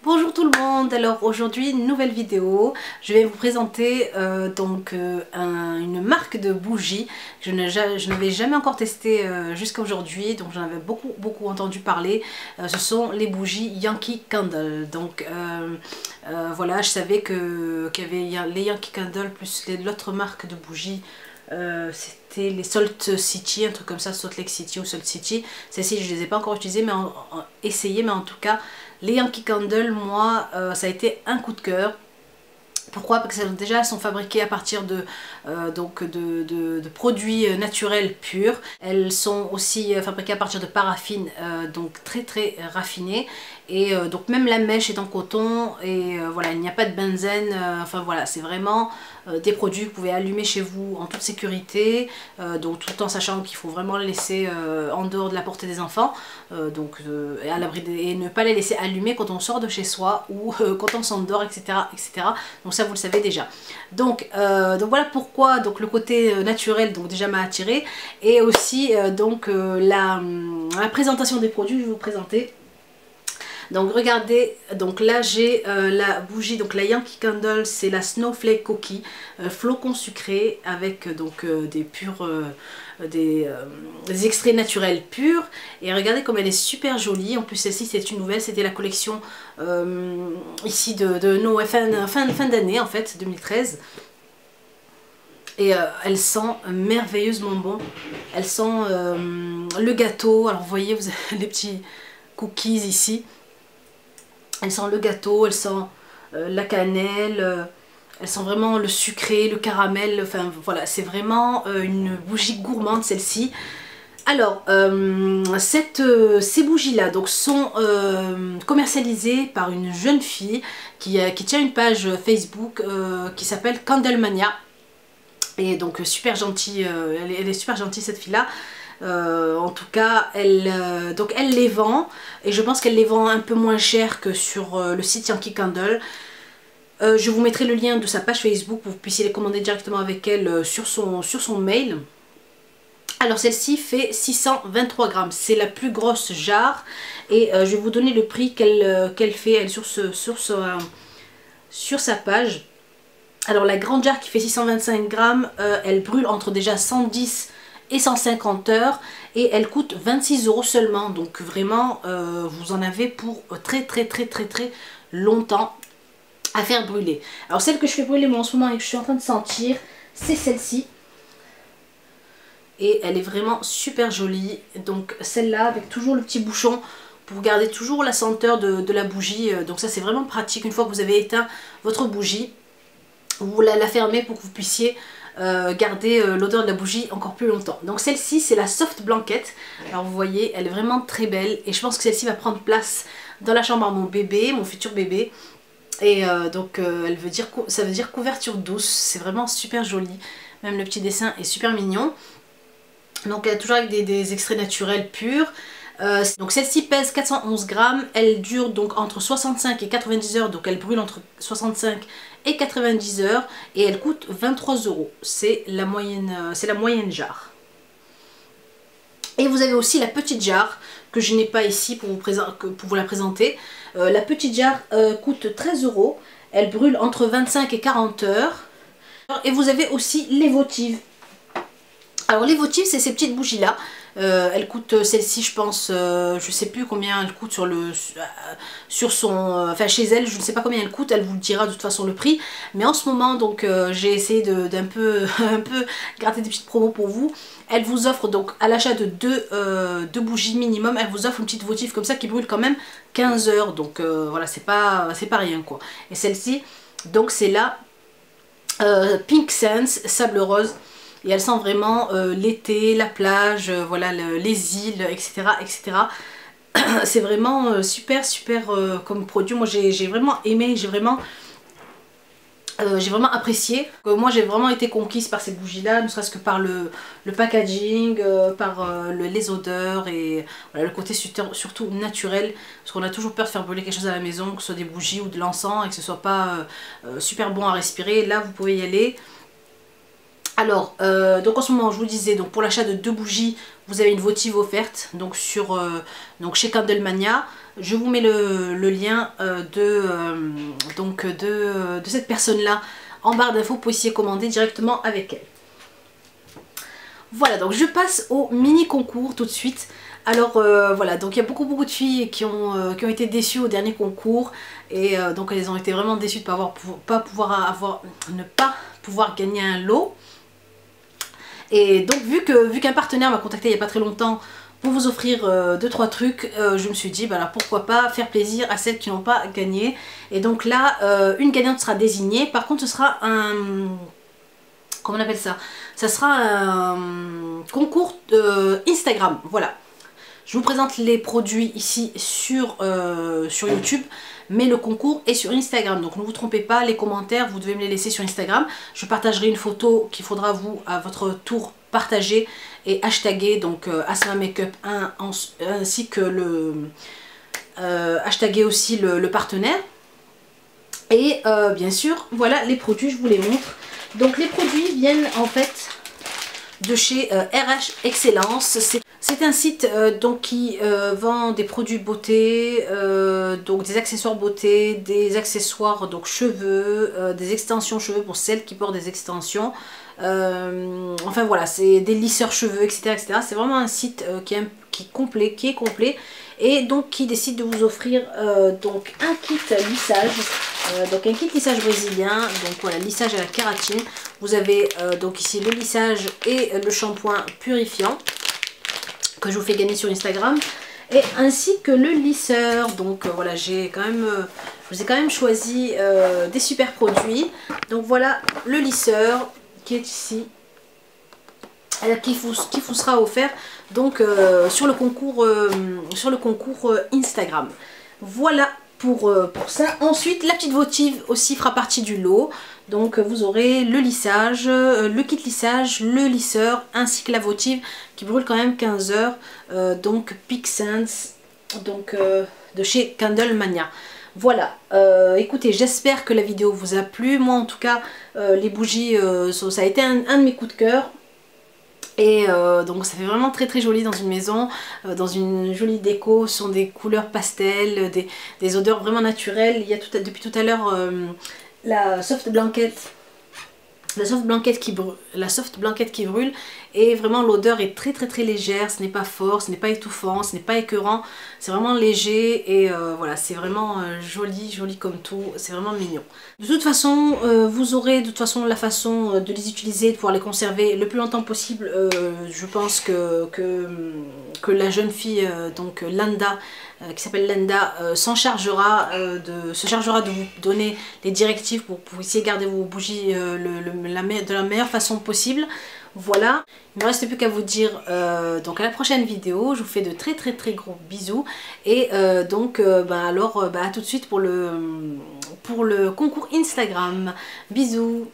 Bonjour tout le monde, alors aujourd'hui nouvelle vidéo, je vais vous présenter une marque de bougies que je n'avais jamais encore testé jusqu'à aujourd'hui, donc j'en avais beaucoup entendu parler. Ce sont les bougies Yankee Candle. Voilà, je savais qu'il y avait les Yankee Candle plus l'autre marque de bougies. C'était les Salt City, un truc comme ça, Salt Lake City ou Salt City. Celles-ci je ne les ai pas encore utilisées mais essayées, mais en tout cas les Yankee Candle, moi ça a été un coup de cœur. Pourquoi? Parce que déjà elles sont fabriquées à partir de produits naturels purs. Elles sont aussi fabriquées à partir de paraffine, donc très raffinée. Et donc même la mèche est en coton et voilà, il n'y a pas de benzène, enfin voilà, c'est vraiment des produits que vous pouvez allumer chez vous en toute sécurité, donc tout en sachant qu'il faut vraiment les laisser en dehors de la portée des enfants, à l'abri et ne pas les laisser allumer quand on sort de chez soi ou quand on s'endort, etc., etc. Donc ça vous le savez déjà. Donc voilà pourquoi donc le côté naturel donc déjà m'a attiré, et aussi la présentation des produits. Je vais vous présenter. Donc regardez, donc là j'ai la bougie, donc la Yankee Candle, c'est la Snowflake Cookie, flocons sucrés avec des extraits naturels purs. Et regardez comme elle est super jolie. En plus celle-ci c'est une nouvelle, c'était la collection ici de Noël, fin d'année en fait, 2013. Et elle sent merveilleusement bon. Elle sent le gâteau. Alors vous voyez, vous avez les petits cookies ici. Elle sent le gâteau, elle sent la cannelle, elle sent vraiment le sucré, le caramel. Enfin voilà, c'est vraiment une bougie gourmande celle-ci. Alors, ces bougies-là sont commercialisées par une jeune fille qui tient une page Facebook qui s'appelle Candlemania. Et donc super gentille, elle est super gentille cette fille-là. En tout cas, elle les vend, et je pense qu'elle les vend un peu moins cher que sur le site Yankee Candle. Je vous mettrai le lien de sa page Facebook pour que vous puissiez les commander directement avec elle sur son mail. Alors celle-ci fait 623 grammes, c'est la plus grosse jarre, et je vais vous donner le prix qu'elle fait elle, sur sa page. Alors la grande jarre qui fait 625 grammes, elle brûle entre déjà 110 et 150 heures, et elle coûte 26 € seulement. Donc vraiment vous en avez pour très longtemps à faire brûler. Alors celle que je fais brûler moi en ce moment et que je suis en train de sentir, c'est celle-ci, et elle est vraiment super jolie. Donc celle-là avec toujours le petit bouchon pour garder toujours la senteur de la bougie. Donc ça c'est vraiment pratique. Une fois que vous avez éteint votre bougie, vous la fermez pour que vous puissiez garder l'odeur de la bougie encore plus longtemps. Donc celle-ci c'est la Soft Blanket. Alors vous voyez, elle est vraiment très belle, et je pense que celle-ci va prendre place dans la chambre à mon bébé, mon futur bébé. Et ça veut dire couverture douce. C'est vraiment super joli, même le petit dessin est super mignon. Donc elle est toujours avec des extraits naturels purs. Donc celle-ci pèse 411 grammes, elle dure donc entre 65 et 90 heures, donc elle brûle entre 65 et 90 heures, et elle coûte 23 €. C'est la moyenne jarre. Et vous avez aussi la petite jarre que je n'ai pas ici pour vous la présenter. La petite jarre coûte 13 €, elle brûle entre 25 et 40 heures. Et vous avez aussi les votives. Alors les votives, c'est ces petites bougies là. Elle coûte, celle-ci je pense, je sais plus combien elle coûte enfin chez elle, je ne sais pas combien elle coûte, elle vous le dira de toute façon le prix. Mais en ce moment donc j'ai essayé d'un peu gratter des petites promos pour vous. Elle vous offre donc à l'achat de deux bougies minimum, elle vous offre une petite votive comme ça qui brûle quand même 15 heures. Donc voilà, c'est pas rien quoi. Et celle-ci donc c'est la Pink Sense Sable Rose. Et elle sent vraiment l'été, la plage, voilà, les îles, etc. C'est vraiment super comme produit. Moi j'ai vraiment aimé, j'ai vraiment apprécié. Moi j'ai vraiment été conquise par ces bougies là, ne serait-ce que par le packaging, par les odeurs, et voilà, le côté surtout naturel, parce qu'on a toujours peur de faire brûler quelque chose à la maison, que ce soit des bougies ou de l'encens, et que ce soit pas super bon à respirer. Là vous pouvez y aller. Alors, donc en ce moment je vous disais, donc pour l'achat de 2 bougies, vous avez une votive offerte donc chez Candlemania. Je vous mets le lien de cette personne-là en barre d'infos pour essayer de commander directement avec elle. Voilà, donc je passe au mini concours tout de suite. Alors voilà, donc il y a beaucoup de filles qui ont été déçues au dernier concours et donc elles ont été vraiment déçues de ne pas pouvoir gagner un lot. Et donc vu qu'un partenaire m'a contacté il n'y a pas très longtemps pour vous offrir 2-3 trucs, je me suis dit bah là, pourquoi pas faire plaisir à celles qui n'ont pas gagné. Et donc là, une gagnante sera désignée. Par contre ce sera un... comment on appelle ça? Ça sera un concours Instagram, voilà. Je vous présente les produits ici sur YouTube, mais le concours est sur Instagram. Donc ne vous trompez pas, les commentaires, vous devez me les laisser sur Instagram. Je partagerai une photo qu'il faudra vous, à votre tour, partager et hashtagger, donc Asma Makeup 1, ainsi que hashtagger aussi le partenaire. Et bien sûr, voilà les produits, je vous les montre. Donc les produits viennent en fait de chez RH Excellence. C'est un site donc qui vend des produits beauté, donc des accessoires beauté, des accessoires donc cheveux, des extensions cheveux pour celles qui portent des extensions. Enfin voilà, c'est des lisseurs cheveux, etc. C'est vraiment un site qui est complet et donc qui décide de vous offrir donc un kit lissage. Donc un kit lissage brésilien, donc voilà, lissage à la kératine. Vous avez donc ici le lissage et le shampoing purifiant que je vous fais gagner sur Instagram, et ainsi que le lisseur. Donc voilà, je vous ai quand même choisi des super produits. Donc voilà le lisseur qui est ici, qui vous sera offert donc sur le concours Instagram. Voilà pour ça. Ensuite la petite votive aussi fera partie du lot. Donc vous aurez le lissage, le kit lissage, le lisseur ainsi que la votive qui brûle quand même 15 heures. Donc PicSense, donc de chez Candlemania. Voilà, écoutez, j'espère que la vidéo vous a plu. Moi en tout cas les bougies, ça a été un de mes coups de cœur. Et donc ça fait vraiment très joli dans une maison, dans une jolie déco. Ce sont des couleurs pastel, des odeurs vraiment naturelles. Il y a depuis tout à l'heure la soft blanket qui brûle, et vraiment l'odeur est très légère. Ce n'est pas fort, ce n'est pas étouffant, ce n'est pas écœurant, c'est vraiment léger et voilà, c'est vraiment joli comme tout, c'est vraiment mignon. De toute façon vous aurez la façon de les utiliser, de pouvoir les conserver le plus longtemps possible. Je pense que la jeune fille donc Landa, qui s'appelle Landa, se chargera de vous donner les directives pour essayer de garder vos bougies de la meilleure façon possible. Voilà, il ne me reste plus qu'à vous dire donc à la prochaine vidéo. Je vous fais de très gros bisous et à tout de suite pour le concours Instagram. Bisous.